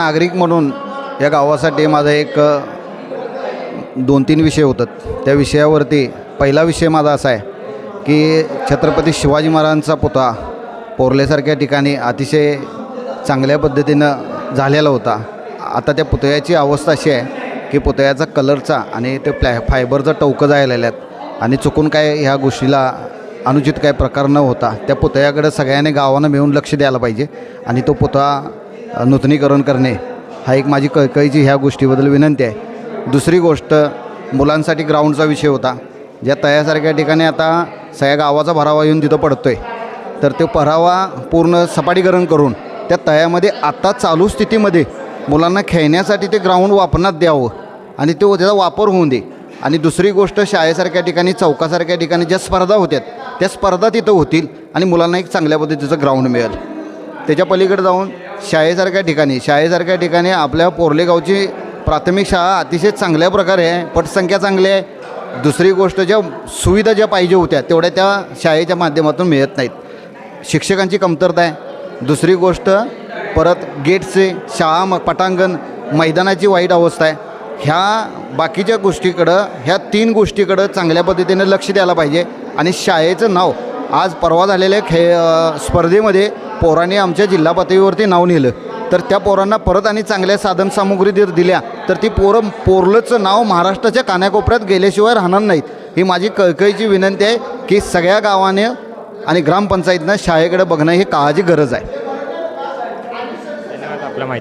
नागरिक म्हणून या गावासाठी माझा एक 2-3 विषय होतात. त्या विषयावरती पहिला विषय माझा असा आहे की छत्रपती शिवाजी महाराजांचा पुतळा पोर्लेसारख्या ठिकाणी अतिशय चांगल्या पद्धतीनं झालेला होता. आता त्या पुतळ्याची अवस्था अशी आहे की पुतळ्याचा कलरचा आणि ते फायबरचा टवकं जायला आहेत आणि चुकून काय ह्या गोष्टीला अनुचित काय प्रकार न होता त्या पुतळ्याकडे सगळ्यांनी गावानं मिळून लक्ष द्यायला पाहिजे आणि तो पुतळा नूतनीकरण करणे हा एक माझी कळकळीची ह्या गोष्टीबद्दल विनंती आहे. दुसरी गोष्ट मुलांसाठी ग्राउंडचा विषय होता. ज्या तळ्यासारख्या ठिकाणी आता सगळ्या गावाचा भरावा येऊन तिथं पडतो आहे, तर तो भरावा पूर्ण सपाटीकरण करून त्या तळ्यामध्ये आता चालू स्थितीमध्ये मुलांना खेळण्यासाठी ते ग्राउंड वापरण्यात द्यावं आणि तो त्याचा वापर होऊन दे. आणि दुसरी गोष्ट शाळेसारख्या ठिकाणी चौकासारख्या ठिकाणी ज्या स्पर्धा होत्यात त्या स्पर्धा तिथं होतील आणि मुलांना एक चांगल्या पद्धतीचं ग्राउंड मिळेल. त्याच्या पलीकडे जाऊन शाळेसारख्या ठिकाणी आपल्या पोर्ले गावची प्राथमिक शाळा अतिशय चांगल्या प्रकारे आहे, पटसंख्या चांगली आहे. दुसरी गोष्ट ज्या सुविधा ज्या पाहिजे होत्या तेवढ्या त्या शाळेच्या माध्यमातून मिळत नाहीत. शिक्षकांची कमतरता आहे. दुसरी गोष्ट परत गेटचे शाळा पटांगण मैदानाची वाईट अवस्था आहे. ह्या बाकीच्या गोष्टीकडं ह्या 3 गोष्टीकडं चांगल्या पद्धतीने लक्ष द्यायला पाहिजे. आणि शाळेचं नाव आज परवा झालेल्या स्पर्धेमध्ये पोरांनी आमच्या जिल्हा पातळीवरती नाव नेलं, तर त्या पोरांना परत आणि चांगल्या साधनसामुग्री जर दिल्या तर ती पोर्लचं नाव महाराष्ट्राच्या कानाकोपऱ्यात गेल्याशिवाय राहणार नाहीत. ही माझी कळकळीची विनंती आहे की सगळ्या गावाने आणि ग्रामपंचायतीनं शाळेकडे बघणं ही काळाची गरज आहे.